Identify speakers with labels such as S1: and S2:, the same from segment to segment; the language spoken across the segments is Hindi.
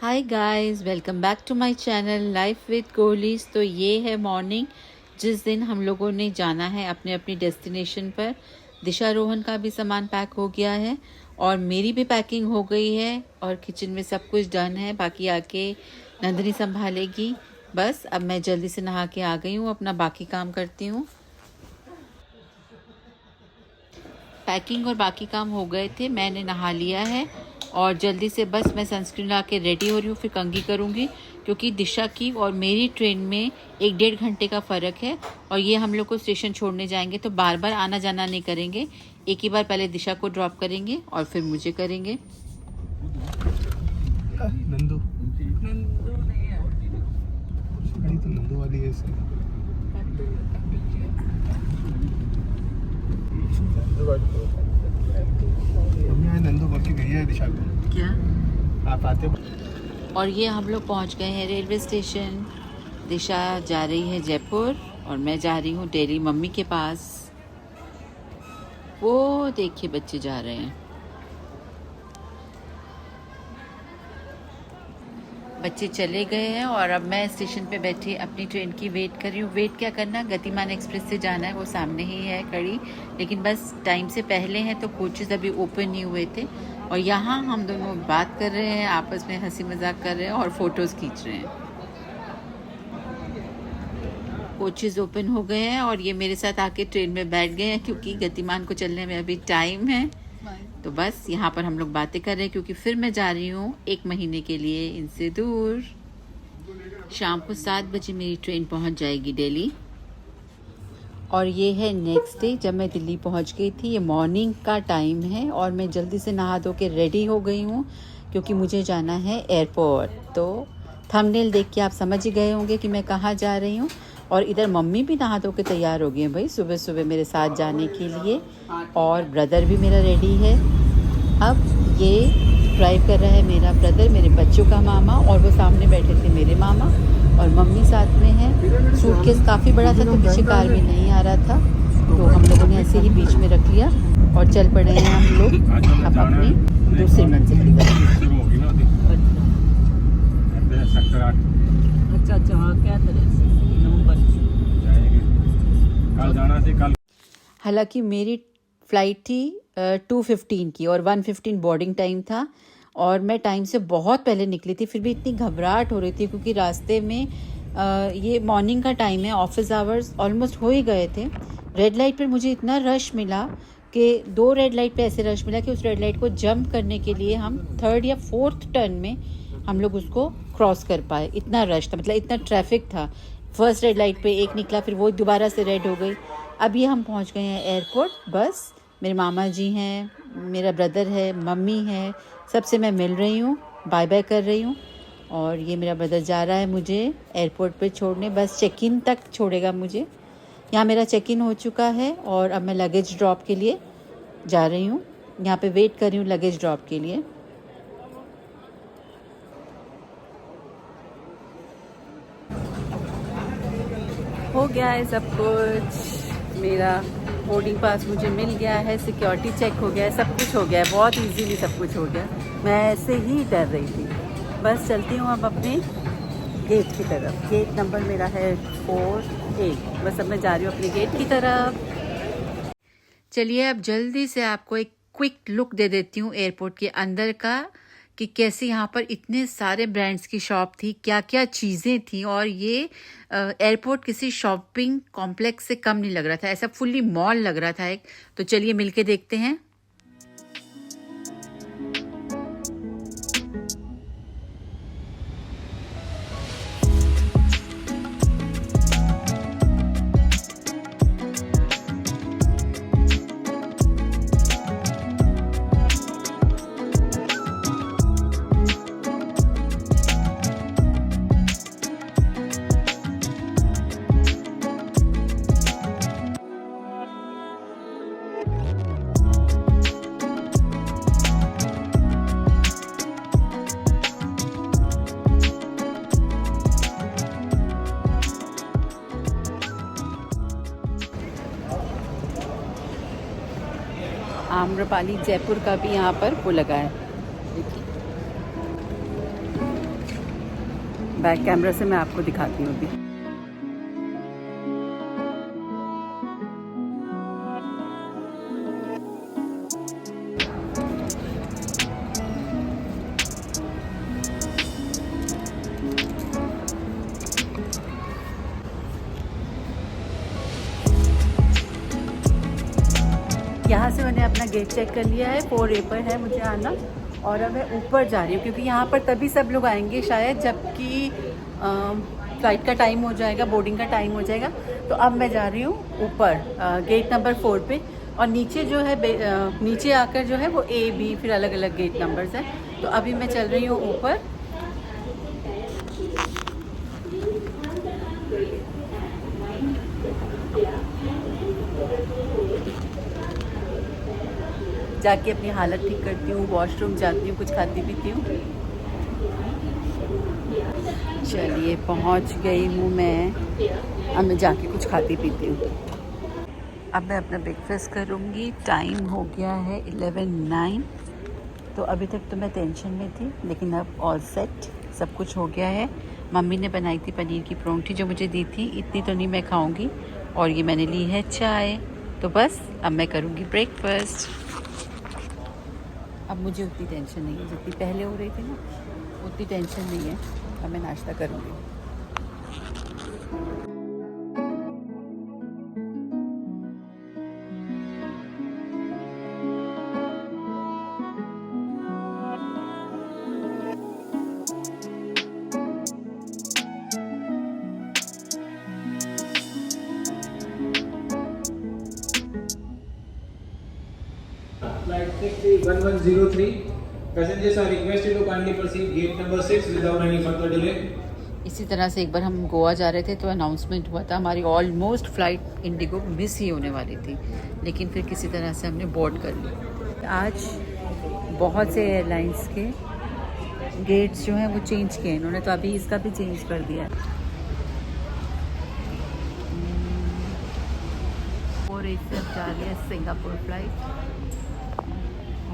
S1: Hi guys, welcome back to my channel life with Kohlis. तो ये है मॉर्निंग जिस दिन हम लोगों ने जाना है अपने अपनी डेस्टिनेशन पर। दिशारोहण का भी सामान पैक हो गया है और मेरी भी पैकिंग हो गई है और किचन में सब कुछ डन है। बाकी आके नंदनी संभालेगी। बस अब मैं जल्दी से नहा के आ गई हूँ, अपना बाकी काम करती हूँ। पैकिंग और बाकी काम हो गए थे, मैंने नहा लिया है और जल्दी से बस मैं सनस्क्रीन ला के रेडी हो रही हूँ, फिर कंघी करूँगी क्योंकि दिशा की और मेरी ट्रेन में 1-1.5 घंटे का फ़र्क है और ये हम लोग को स्टेशन छोड़ने जाएंगे तो बार बार आना जाना नहीं करेंगे। एक ही बार पहले दिशा को ड्रॉप करेंगे और फिर मुझे करेंगे।
S2: नंदू नंदू नहीं है, गाड़ी तो नंदू वाली है। नंदू बोल के गई है दिशा को।
S1: क्या
S2: आप आते
S1: और ये हम लोग पहुँच गए हैं रेलवे स्टेशन। दिशा जा रही है जयपुर और मैं जा रही हूँ डेली मम्मी के पास। वो देखिए बच्चे जा रहे हैं। बच्चे चले गए हैं और अब मैं स्टेशन पे बैठी अपनी ट्रेन की वेट कर रही हूँ। वेट क्या करना, गतिमान एक्सप्रेस से जाना है, वो सामने ही है खड़ी, लेकिन बस टाइम से पहले हैं तो कोचेज़ अभी ओपन नहीं हुए थे। और यहाँ हम दोनों बात कर रहे हैं, आपस में हंसी मजाक कर रहे हैं और फोटोज़ खींच रहे हैं। कोचेज़ ओपन हो गए हैं और ये मेरे साथ आके ट्रेन में बैठ गए हैं क्योंकि गतिमान को चलने में अभी टाइम है। तो बस यहाँ पर हम लोग बातें कर रहे हैं क्योंकि फिर मैं जा रही हूँ 1 महीने के लिए इनसे दूर। शाम को 7 बजे मेरी ट्रेन पहुँच जाएगी दिल्ली। और ये है नेक्स्ट डे जब मैं दिल्ली पहुँच गई थी। ये मॉर्निंग का टाइम है और मैं जल्दी से नहा धो के रेडी हो गई हूँ क्योंकि मुझे जाना है एयरपोर्ट। तो थंबनेल देख के आप समझ ही गए होंगे कि मैं कहाँ जा रही हूँ। और इधर मम्मी भी नहा धो के तैयार हो गई हैं भाई सुबह सुबह मेरे साथ जाने के लिए। और ब्रदर भी मेरा रेडी है। अब ये ड्राइव कर रहा है मेरा ब्रदर, मेरे बच्चों का मामा, और वो सामने बैठे थे मेरे मामा और मम्मी साथ में है। सूटकेस काफ़ी बड़ा था तो पीछे कार में नहीं आ रहा था तो हम लोगों ने ऐसे ही बीच में रख लिया और चल पड़े हैं हम लोग अब अपनी दूसरी मंजिल की तरफ।
S2: अच्छा हाँ, क्या तरह से कल जाना से कल।
S1: हालांकि मेरी फ़्लाइट थी 2:15 की और 1:15 बोर्डिंग टाइम था और मैं टाइम से बहुत पहले निकली थी। फिर भी इतनी घबराहट हो रही थी क्योंकि रास्ते में ये मॉर्निंग का टाइम है, ऑफिस आवर्स ऑलमोस्ट हो ही गए थे। रेड लाइट पर मुझे इतना रश मिला कि 2 रेड लाइट पे ऐसे रश मिला कि उस रेड लाइट को जंप करने के लिए हम 3rd या 4th टर्न में हम लोग उसको क्रॉस कर पाए। इतना रश था, मतलब इतना ट्रैफिक था। फर्स्ट रेड लाइट पे एक निकला, फिर वो दोबारा से रेड हो गई। अब ये हम पहुंच गए हैं एयरपोर्ट। बस मेरे मामा जी हैं, मेरा ब्रदर है, मम्मी है, सबसे मैं मिल रही हूँ, बाय बाय कर रही हूँ। और ये मेरा ब्रदर जा रहा है मुझे एयरपोर्ट पे छोड़ने, बस चेक इन तक छोड़ेगा मुझे। यहाँ मेरा चेक इन हो चुका है और अब मैं लगेज ड्रॉप के लिए जा रही हूँ। यहाँ पे वेट कर रही हूँ लगेज ड्रॉप के लिए। हो गया है सब कुछ, मेरा बोर्डिंग पास मुझे मिल गया है, सिक्योरिटी चेक हो गया है, सब कुछ हो गया है, बहुत इजीली सब कुछ हो गया। मैं ऐसे ही डर रही थी। बस चलती हूँ अब अपने गेट की तरफ। गेट नंबर मेरा है 48। बस अब मैं जा रही हूँ अपने गेट की तरफ। चलिए अब जल्दी से आपको एक क्विक लुक दे देती हूँ एयरपोर्ट के अंदर का कि कैसे यहाँ पर इतने सारे ब्रांड्स की शॉप थी, क्या क्या चीज़ें थी। और ये एयरपोर्ट किसी शॉपिंग कॉम्प्लेक्स से कम नहीं लग रहा था, ऐसा फुल्ली मॉल लग रहा था एक। तो चलिए मिलके देखते हैं। आम्रपाली जयपुर का भी यहाँ पर वो लगा है, देखिए।
S3: बैक कैमरा से मैं आपको दिखाती हूँ अभी। यहाँ से मैंने अपना गेट चेक कर लिया है, 4A पर है मुझे आना, और अब मैं ऊपर जा रही हूँ क्योंकि यहाँ पर तभी सब लोग आएंगे शायद जबकि फ़्लाइट का टाइम हो जाएगा, बोर्डिंग का टाइम हो जाएगा। तो अब मैं जा रही हूँ ऊपर गेट नंबर 4 पे, और नीचे जो है नीचे आकर जो है वो A, B फिर अलग अलग गेट नंबर्स हैं। तो अभी मैं चल रही हूँ ऊपर। जाके अपनी हालत ठीक करती हूँ, वॉशरूम जाती हूँ, कुछ खाती पीती हूँ। चलिए पहुँच गई हूँ मैं, अब मैं जाके कुछ खाती पीती हूँ। अब मैं अपना ब्रेकफास्ट करूँगी। टाइम हो गया है 11:09। तो अभी तक तो मैं टेंशन में थी, लेकिन अब ऑल सेट, सब कुछ हो गया है। मम्मी ने बनाई थी पनीर की परोंठी जो मुझे दी थी, इतनी तो नहीं मैं खाऊँगी, और ये मैंने ली है चाय। तो बस अब मैं करूँगी ब्रेकफास्ट। अब मुझे उतनी टेंशन नहीं है जितनी पहले हो रही थी ना, उतनी टेंशन नहीं है। अब मैं नाश्ता करूँगी।
S4: Flight 1103. Passengers are requested to kindly proceed gate number 6 without any further delay.
S3: इसी तरह से एक बार हम गोवा जा रहे थे तो अनाउंसमेंट हुआ था, हमारी ऑलमोस्ट फ़्लाइट इंडिगो मिस ही होने वाली थी, लेकिन फिर किसी तरह से हमने बोर्ड कर ली। आज बहुत से एयरलाइंस के गेट्स जो हैं वो चेंज किए इन्होंने, तो अभी इसका भी चेंज कर दिया है। और एक से जा रही है सिंगापुर फ्लाइट,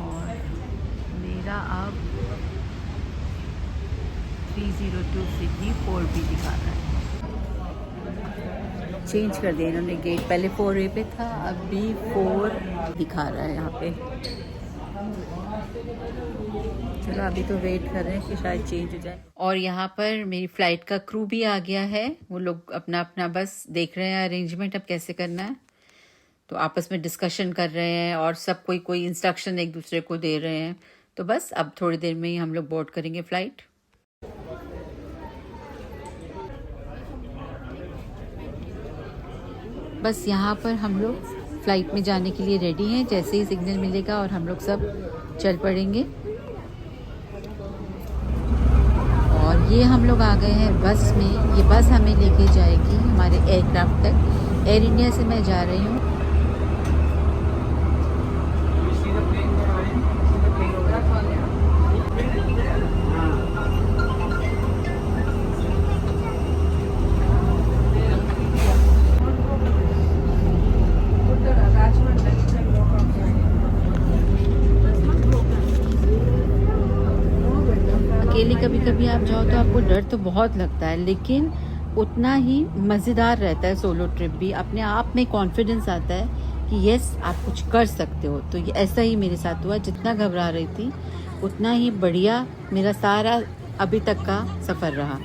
S3: और मेरा अब 302 सिडनी 4B दिखा रहा है। चेंज कर दिया इन्होंने गेट, पहले 4A पे था, अभी 4 दिखा रहा है यहाँ पे। चलो अभी तो वेट कर रहे हैं कि शायद चेंज हो जाए। और यहाँ पर मेरी फ़्लाइट का क्रू भी आ गया है, वो लोग अपना अपना बस देख रहे हैं अरेंजमेंट अब कैसे करना है। तो आपस में डिस्कशन कर रहे हैं और सब कोई इंस्ट्रक्शन एक दूसरे को दे रहे हैं। तो बस अब थोड़ी देर में ही हम लोग बोर्ड करेंगे फ़्लाइट। बस यहाँ पर हम लोग फ़्लाइट में जाने के लिए रेडी हैं, जैसे ही सिग्नल मिलेगा और हम लोग सब चल पड़ेंगे। और ये हम लोग आ गए हैं बस में। ये बस हमें लेके जाएगी हमारे एयरक्राफ्ट तक। एयर इंडिया से मैं जा रही हूँ। अकेले कभी कभी आप जाओ तो आपको डर तो बहुत लगता है, लेकिन उतना ही मज़ेदार रहता है सोलो ट्रिप भी। अपने आप में कॉन्फिडेंस आता है कि यस आप कुछ कर सकते हो। तो ये ऐसा ही मेरे साथ हुआ, जितना घबरा रही थी उतना ही बढ़िया मेरा सारा अभी तक का सफ़र रहा।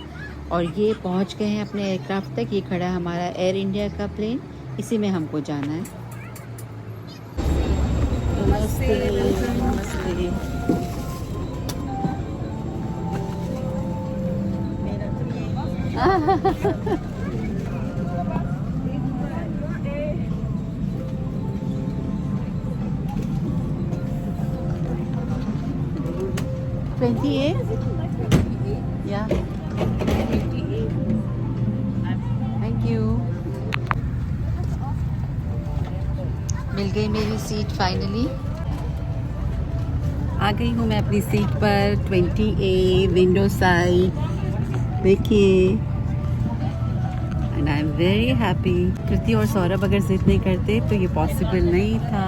S3: और ये पहुंच गए हैं अपने एयरक्राफ्ट तक। ये खड़ा है हमारा एयर इंडिया का प्लेन, इसी में हमको जाना है। नमस्ते नमस्ते। Yeah. Thank you. मिल गई मेरी सीट फाइनली। आ गई हूँ मैं अपनी सीट पर, 20A विंडो साइड। देखिए, and I am very happy. Kriti और सौरभ अगर जिद नहीं करते तो ये पॉसिबल नहीं था।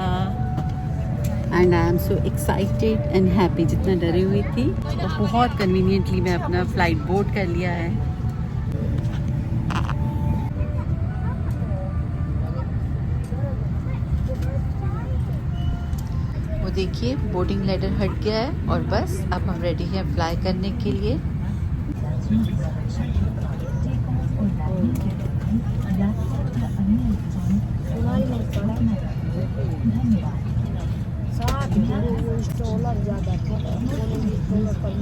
S3: And I am so excited and happy, जितना डरी हुई थी। तो बहुत कन्वीनियंटली मैं अपना फ़्लाइट बोर्ड कर लिया है।
S1: वो देखिए बोर्डिंग लेटर हट गया है और बस अब हम रेडी हैं फ्लाई करने के लिए।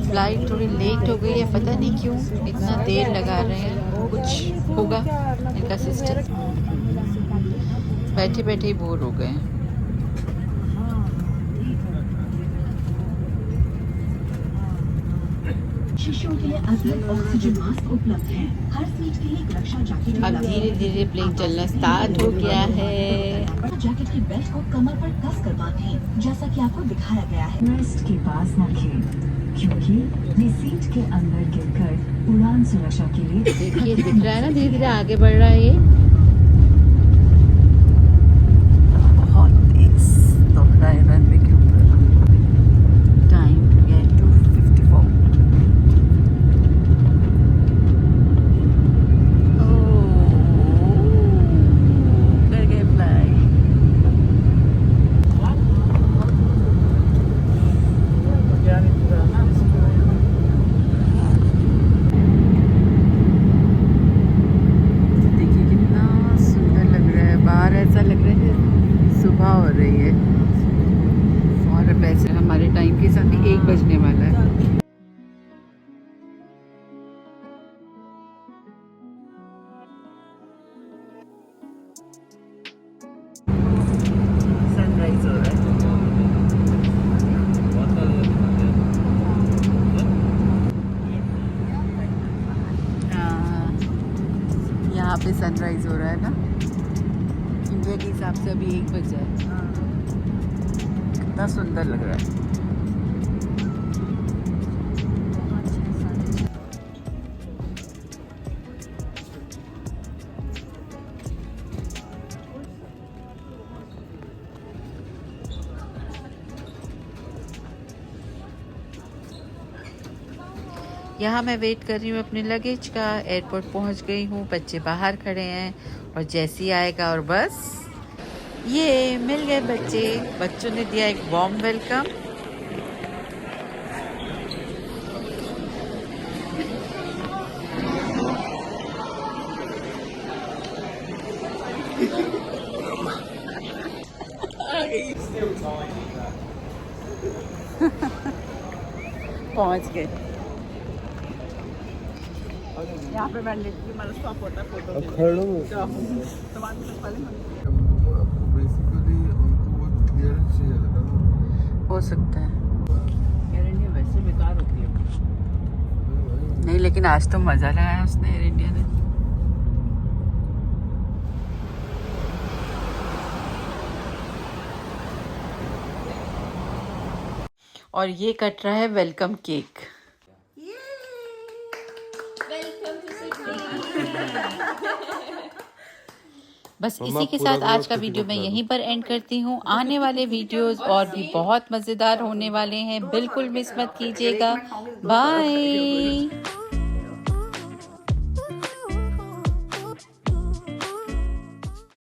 S1: फ्लाइट थोड़ी लेट हो गई है, पता नहीं क्यों इतना देर लगा रहे हैं, कुछ होगा इनका सिस्टम। बैठे बैठे ही बोर हो गए हैं।
S5: शिशुओं के लिए अतिरिक्त ऑक्सीजन मास्क उपलब्ध है। हर सीट के लिए रक्षा जैकेट
S1: अब धीरे धीरे प्लेन चलना स्टार्ट हो गया है।
S5: जैकेट की बेल्ट को कमर पर कस कर बांधें, जैसा कि आपको दिखाया गया है। रेस्ट के पास रखें, क्योंकि ये सीट के अंदर गिरकर उड़ान सुरक्षा के लिए।
S1: देखिए दिख रहा है ना, धीरे धीरे आगे बढ़ रहा है ये।
S3: बहुत तेज दौड़ रहा है रनवे के ऊपर। टाइम 2:54। कर गए फ्लाई। देखिए कितना सुंदर लग रहा है, बाहर ऐसा लग रहा है सुबह हो रही है और वैसे हमारे टाइम के साथ ही 1 बजने वाला है। सनराइज हो रहा है। यहाँ पे सनराइज हो रहा है ना, इंडिया के हिसाब से अभी 1 बजा है। कितना सुंदर लग रहा है।
S1: यहाँ मैं वेट कर रही हूँ अपने लगेज का। एयरपोर्ट पहुँच गई हूँ, बच्चे बाहर खड़े हैं और जैसे ही आएगा और बस ये मिल गए बच्चे। बच्चों ने दिया एक वार्म वेलकम।
S3: पहुंच गए। यहाँ पे मैं लिखती हूँ, स्टॉप होता है फोटो के लिए।
S2: बेसिकली उनको वो क्लियरेंस चाहिए था ना।
S3: हो सकता है।
S2: एयर इंडिया वैसे बेकार होती है।
S3: नहीं, लेकिन आज तो मजा लगाया उसने, एयर इंडिया ने।
S1: और ये कट रहा है वेलकम केक। बस इसी के साथ आज का वीडियो मैं यहीं पर एंड करती हूँ। आने वाले वीडियोस और भी बहुत मज़ेदार होने वाले हैं, बिल्कुल मिस मत कीजिएगा। बाय।